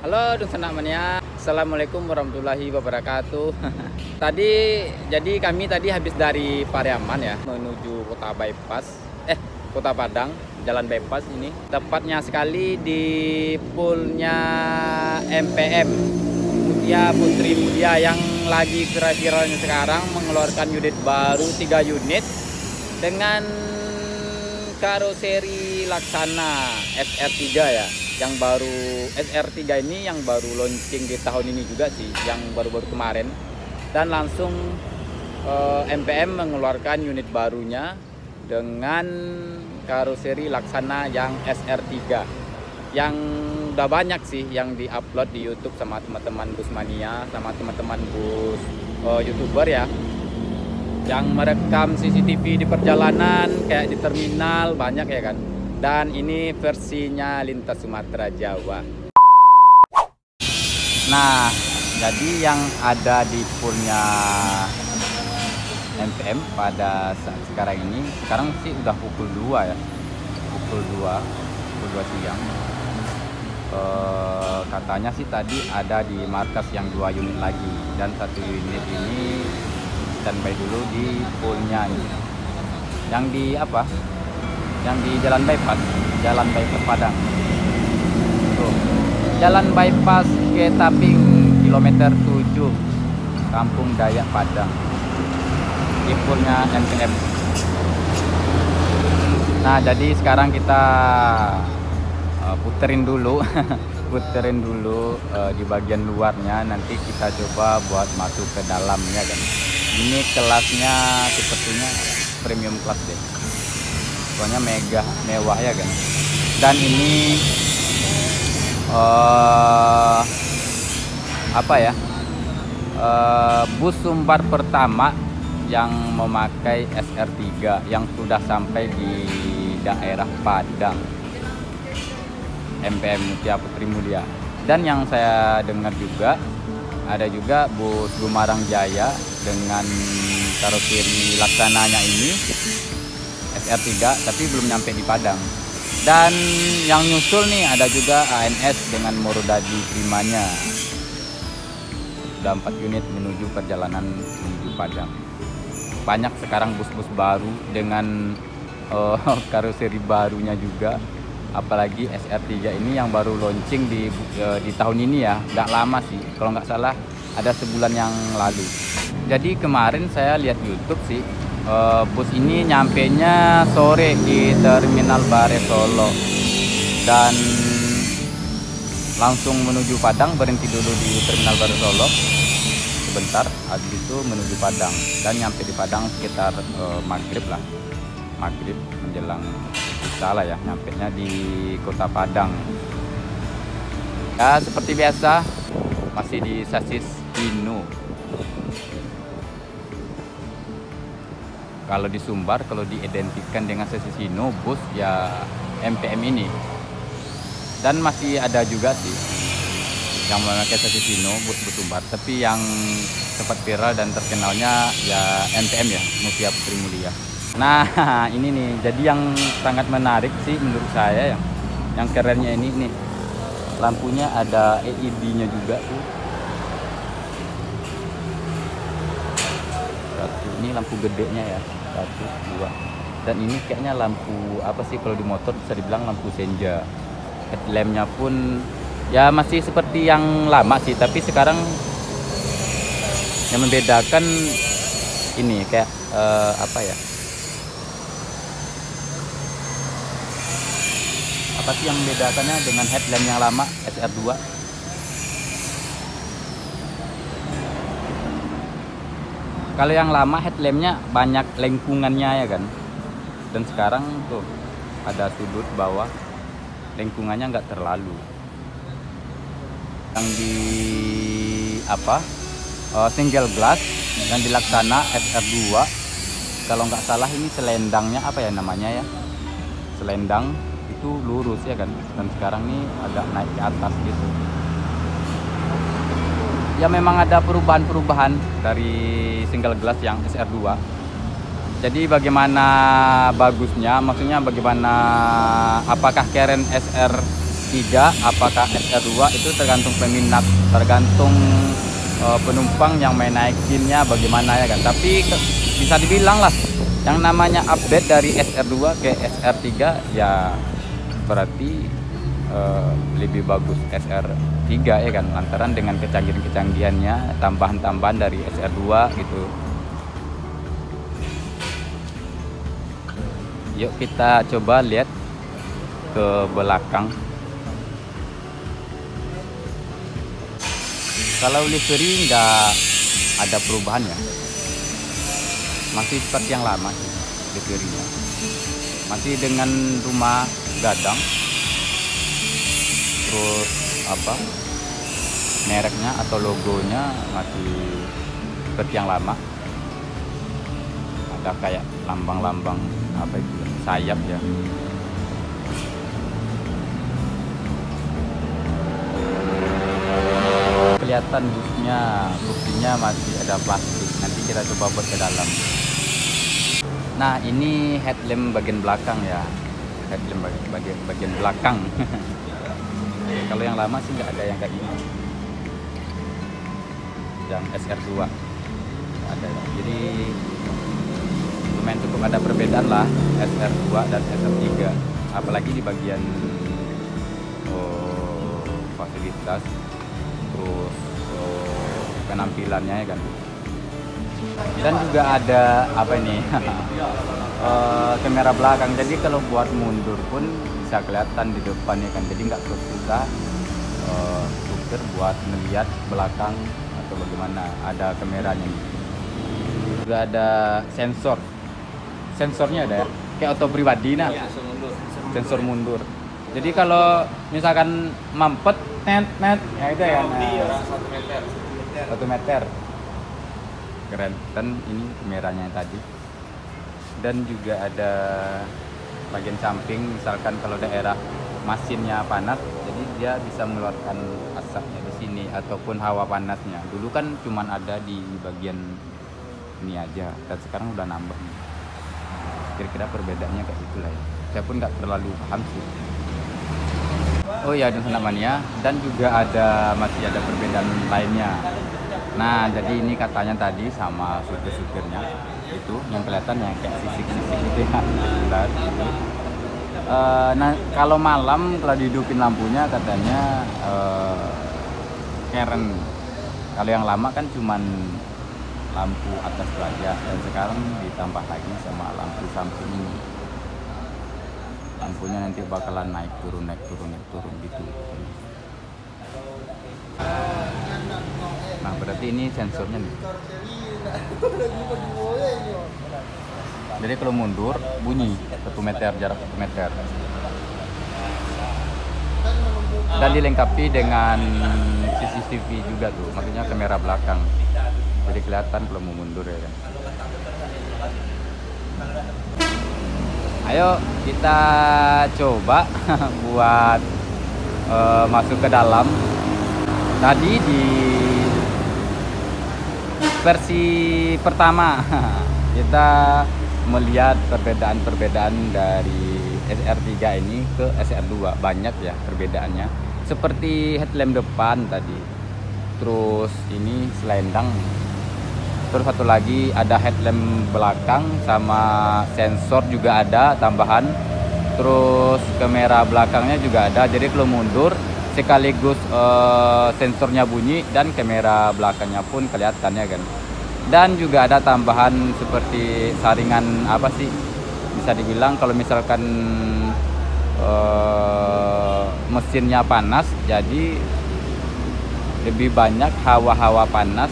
Halo Dunsanak Mania, Assalamualaikum warahmatullahi wabarakatuh. Jadi kami tadi habis dari Pariaman ya, menuju Kota Bypass, Kota Padang, Jalan Bypass ini. Tepatnya sekali di poolnya MPM, Mutia Putri Mulia yang lagi viral-viralnya sekarang mengeluarkan unit baru 3 unit dengan karoseri Laksana SR3 ya. Yang baru SR3 ini yang baru launching di tahun ini juga sih, yang baru-baru kemarin. Dan langsung MPM mengeluarkan unit barunya dengan karoseri Laksana yang SR3. Yang udah banyak sih yang diupload di YouTube sama teman-teman bus mania, sama teman-teman bus YouTuber ya. Yang merekam CCTV di perjalanan kayak di terminal banyak ya kan. Dan ini versinya lintas Sumatera Jawa. Nah, jadi yang ada di poolnya MPM pada saat sekarang ini, sekarang sih udah pukul 2 ya, pukul 2 siang. Katanya sih tadi ada di markas yang 2 unit lagi, dan 1 unit ini standby dulu di poolnya nih. Yang di apa? Yang di Jalan Bypass Padang. Tuh, Jalan Bypass Ketaping kilometer 7, Kampung Dayak Padang. Di poolnya MPM. Nah, jadi sekarang kita puterin dulu di bagian luarnya, nanti kita coba buat masuk ke dalamnya kan. Ini kelasnya sepertinya premium kelas deh, soalnya mewah ya kan. Dan ini bus Sumbar pertama yang memakai SR3 yang sudah sampai di daerah Padang, MPM Mutia Putri Mulia. Dan yang saya dengar juga ada juga bus Gumarang Jaya dengan karoseri Laksananya ini SR3, tapi belum nyampe di Padang. Dan yang nyusul nih ada juga ANS dengan Morodadi Primanya. Sudah 4 unit menuju perjalanan menuju Padang. Banyak sekarang bus-bus baru dengan karoseri barunya juga. Apalagi SR3 ini yang baru launching di tahun ini ya, nggak lama sih, kalau nggak salah ada sebulan yang lalu. Jadi kemarin saya lihat YouTube sih, bus ini nyampenya sore di Terminal Bare Solo dan langsung menuju Padang, berhenti dulu di Terminal Bare Solo sebentar, habis itu menuju Padang, dan nyampe di Padang sekitar maghrib menjelang salah ya, nyampenya di Kota Padang. Ya seperti biasa masih di sasis Hino. Kalau di Sumbar, kalau diidentikan dengan sasis Hino, bus ya MPM ini. Dan masih ada juga sih yang memakai sasis Hino, bus-bus Sumbar, tapi yang sempat viral dan terkenalnya ya MPM ya, Mutia Putri Mulia. Nah, ini nih, jadi yang sangat menarik sih menurut saya yang kerennya ini nih, lampunya ada LED-nya juga tuh. Satu, ini lampu gedenya ya, 1, 2. Dan ini kayaknya lampu apa sih, kalau di motor bisa dibilang lampu senja. Headlampnya pun ya masih seperti yang lama sih, tapi sekarang yang membedakan ini kayak apa sih yang membedakannya dengan headlamp yang lama SR2? Kalau yang lama headlampnya banyak lengkungannya ya kan, dan sekarang tuh ada sudut bawah, lengkungannya nggak terlalu. Yang di single glass yang di Laksana SR2, kalau nggak salah ini selendangnya apa ya namanya ya, selendang itu lurus ya kan, dan sekarang nih agak naik ke atas gitu. Ya memang ada perubahan-perubahan dari single glass yang SR2. Jadi bagaimana bagusnya, maksudnya bagaimana, apakah keren SR3 SR3 apakah SR2 itu tergantung peminat, tergantung penumpang yang main naikinnya bagaimana ya kan. Tapi bisa dibilang lah yang namanya update dari SR2 ke SR3 ya berarti lebih bagus SR3 ya kan, lantaran dengan kecanggihan-kecanggihannya, tambahan-tambahan dari SR2 gitu. Yuk kita coba lihat ke belakang. Kalau livery nggak ada perubahan ya, masih seperti yang lama sih liverynya, masih dengan rumah gadang, terus apa mereknya atau logonya masih seperti yang lama, ada kayak lambang-lambang apa itu sayap ya. Kelihatan busnya, kursinya masih ada plastik. Nanti kita coba buat ke dalam. Nah, ini headlamp bagian belakang ya, headlamp bagian belakang. Kalau yang lama sih nggak ada yang kayak ini, yang SR2 ada ya. Jadi lumayan cukup ada perbedaan lah SR2 dan SR3, apalagi di bagian fasilitas, terus penampilannya ya kan. Dan juga ada apa ini kamera belakang, jadi kalau buat mundur pun bisa kelihatan di depannya kan, jadi nggak susah supir buat melihat belakang atau bagaimana, ada kameranya. Juga ada sensornya ada ya, kayak auto pribadi nah, sensor mundur. Jadi kalau misalkan mampet net ya itu ya, nah, 1 meter keren. Dan ini kameranya tadi, dan juga ada bagian samping, misalkan kalau daerah mesinnya panas, jadi dia bisa mengeluarkan asapnya di sini ataupun hawa panasnya. Dulu kan cuman ada di bagian ini aja, dan sekarang udah nambah. Kira-kira perbedaannya kayak gitulah ya, saya pun nggak terlalu paham sih. Oh ya, dan senamanya, dan juga masih ada perbedaan lainnya. Nah, jadi ini katanya tadi sama supir-supirnya itu yang kelihatan yang kayak sisik-sisik gitu ya. Nah, kalau malam kalau dihidupin lampunya katanya keren. Kalau yang lama kan cuman lampu atas saja, dan sekarang ditambah lagi sama lampu samping ini. Lampunya nanti bakalan naik turun gitu. Nah, berarti ini sensornya nih. Jadi kalau mundur bunyi 1 meter, jarak 1 meter. Dan dilengkapi dengan CCTV juga tuh, maksudnya kamera belakang. Jadi kelihatan kalau mau mundur ya kan. Ayo kita coba buat masuk ke dalam. Tadi di versi pertama kita melihat perbedaan dari SR3 ini ke SR2, banyak ya perbedaannya. Seperti headlamp depan tadi, terus ini selendang, terus satu lagi ada headlamp belakang sama sensor juga ada tambahan, terus kamera belakangnya juga ada. Jadi kalau mundur sekaligus sensornya bunyi dan kamera belakangnya pun kelihatannya kan. Dan juga ada tambahan seperti saringan apa sih, bisa dibilang kalau misalkan mesinnya panas, jadi lebih banyak hawa-hawa panas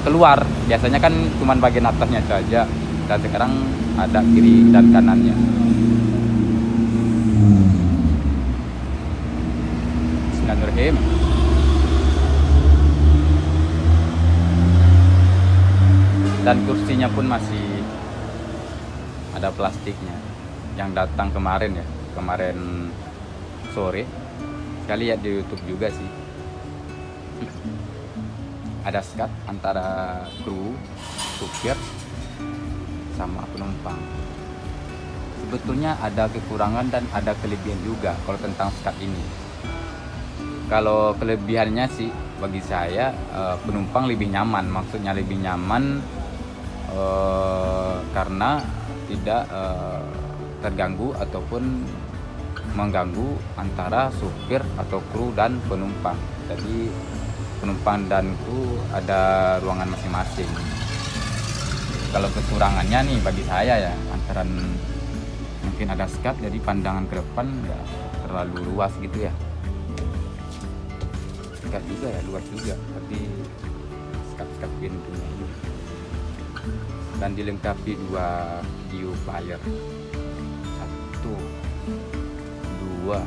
keluar. Biasanya kan cuma bagian atasnya saja, dan sekarang ada kiri dan kanannya. Bismillahirrahmanirrahim. Dan kursinya pun masih ada plastiknya, yang datang kemarin ya, kemarin sore. Sekali lihat di YouTube juga sih. Ada sekat antara kru, supir, sama penumpang. sebetulnya ada kekurangan dan ada kelebihan juga kalau tentang SCAT ini. Kalau kelebihannya sih bagi saya penumpang lebih nyaman, maksudnya lebih nyaman karena tidak terganggu ataupun mengganggu antara supir atau kru dan penumpang. Jadi penumpang dan kru ada ruangan masing-masing. Kalau kekurangannya nih bagi saya ya antara mungkin ada SCAT, jadi pandangan ke depan ya terlalu luas gitu ya. SCAT juga ya luas juga, tapi SCAT pintunya ini. Dan dilengkapi 2 view player, 1, 2.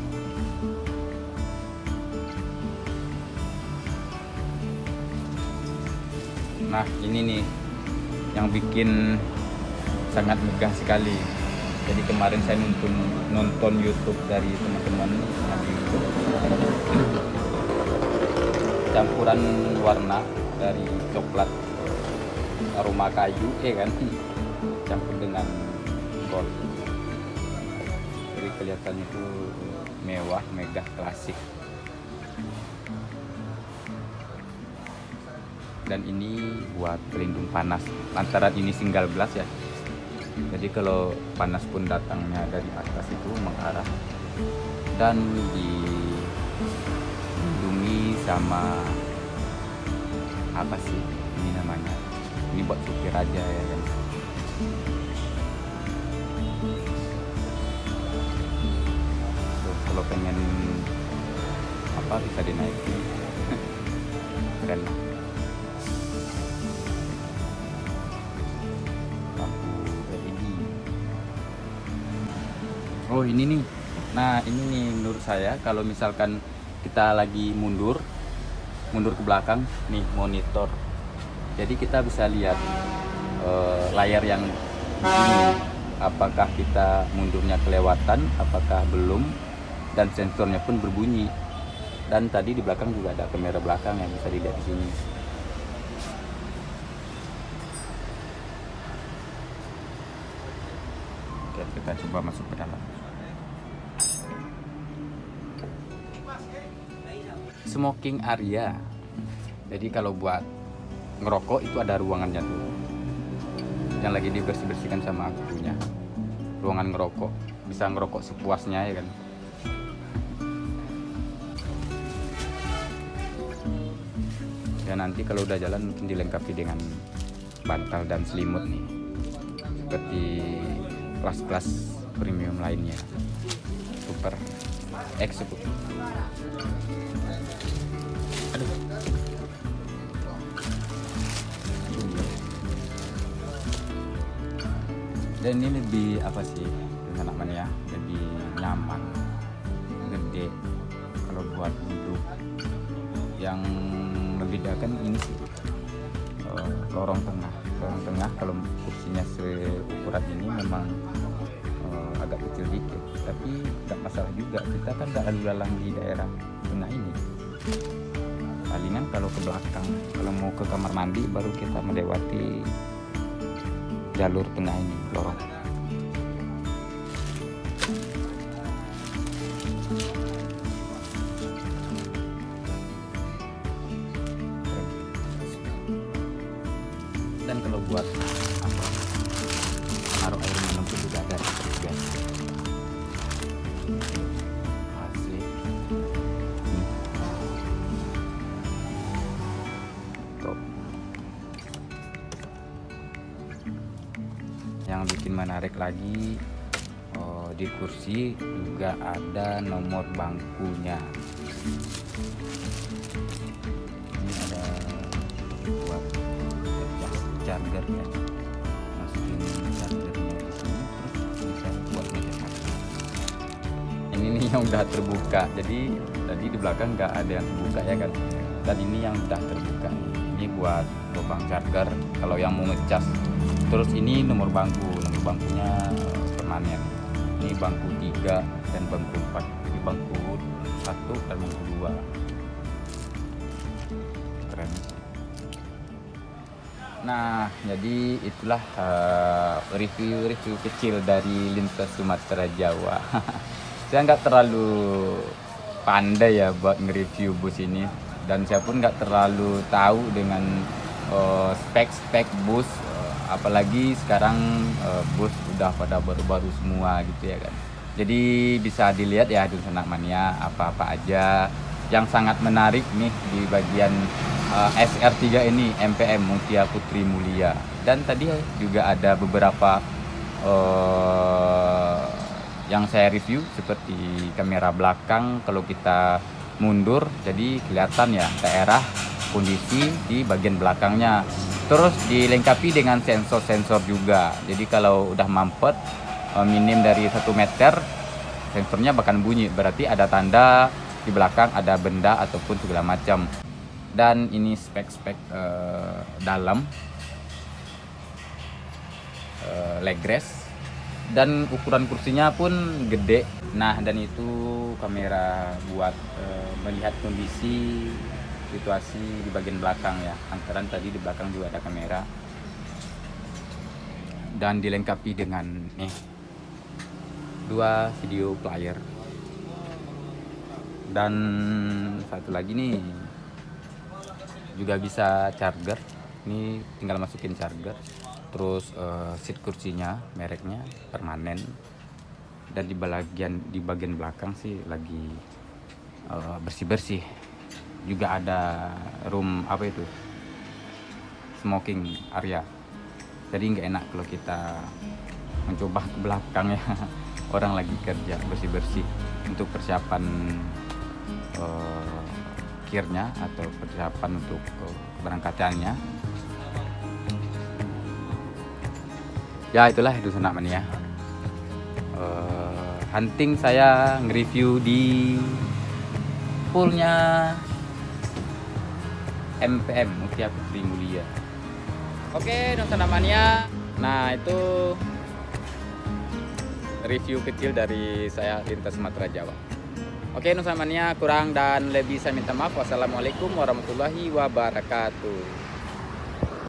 Nah ini nih yang bikin sangat megah sekali. Jadi kemarin saya nonton YouTube dari teman-teman di YouTube, campuran warna dari coklat, aroma kayu kan, campur dengan gold. Jadi kelihatannya itu mewah, megah, klasik. Dan ini buat pelindung panas, lantaran ini single glass ya. Jadi kalau panas pun datangnya dari atas itu mengarah, dan dilindungi sama apa sih ini namanya? Ini buat supir aja ya kan. Terus kalau pengen apa bisa dinaikin. Keren. Oh ini nih, nah ini nih menurut saya kalau misalkan kita lagi mundur ke belakang nih monitor, jadi kita bisa lihat layar yang ini, apakah kita mundurnya kelewatan, apakah belum, dan sensornya pun berbunyi. Dan tadi di belakang juga ada kamera belakang yang bisa dilihat di sini. Oke, kita coba masuk ke dalam. Smoking area. Jadi kalau buat ngerokok itu ada ruangannya tuh, yang lagi dibersih-bersihkan sama akunya. Ruangan ngerokok, bisa ngerokok sepuasnya ya kan. Ya nanti kalau udah jalan mungkin dilengkapi dengan bantal dan selimut nih, seperti kelas-kelas premium lainnya, super eksekutif. Aduh. Dan ini lebih apa sih dengan namanya, lebih nyaman, gede kalau buat duduk. Yang membedakan ini sih lorong tengah kalau kursinya seukuran ini memang agak kecil dikit, tapi nggak masalah juga, kita kan nggak lalu lalang di daerah tengah ini. Palingan kalau ke belakang, kalau mau ke kamar mandi baru kita melewati jalur tengah ini, lorong. Dan kalau buat apa, naruh air minum pun juga ada biasa. Asik. Top. Yang bikin menarik lagi, di kursi juga ada nomor bangkunya. Ini ada buat charger ya, masukin chargernya di sini, terus bisa buat ngecas HP. Ini nih yang udah terbuka, jadi tadi di belakang nggak ada yang terbuka ya kan, dan ini yang udah terbuka. Ini buat lubang charger kalau yang mau ngecas. Terus ini nomor bangkunya permanen. Ini bangku 3 dan bangku 4. Ini bangku 1 dan bangku 2. Keren. Nah, jadi itulah review-review kecil dari lintas Sumatera Jawa. Saya nggak terlalu pandai ya buat nge-review bus ini, dan saya pun nggak terlalu tahu dengan spek-spek bus, apalagi sekarang bus udah pada baru-baru semua gitu ya kan. Jadi bisa dilihat ya di Sanak Mania apa-apa aja yang sangat menarik nih di bagian SR3 ini, MPM Mutia Putri Mulia. Dan tadi juga ada beberapa yang saya review seperti kamera belakang. Kalau kita mundur jadi kelihatan ya daerah kondisi di bagian belakangnya, terus dilengkapi dengan sensor-sensor juga. Jadi kalau udah mampet minim dari 1 meter, sensornya bahkan bunyi, berarti ada tanda di belakang ada benda ataupun segala macam. Dan ini spek-spek dalam leg rest, dan ukuran kursinya pun gede. Nah, dan itu kamera buat melihat kondisi situasi di bagian belakang ya. Lantaran tadi di belakang juga ada kamera, dan dilengkapi dengan 2 video player. Dan satu lagi nih juga bisa charger. Ini tinggal masukin charger. Terus seat kursinya mereknya permanen, dan di bagian belakang sih lagi bersih-bersih. Juga ada room smoking area. Jadi nggak enak kalau kita mencoba ke belakang ya. Orang lagi kerja bersih-bersih untuk persiapan kirnya atau persiapan untuk keberangkatannya. Ya itulah itu Sanak Mania. Hunting saya nge-review di poolnya MPM Mutia Putri Mulia. Oke, Sanak Mania. Nah, itu review kecil dari saya lintas Sumatera Jawa. Oke, Sanak Mania, kurang dan lebih saya minta maaf. Wassalamualaikum warahmatullahi wabarakatuh.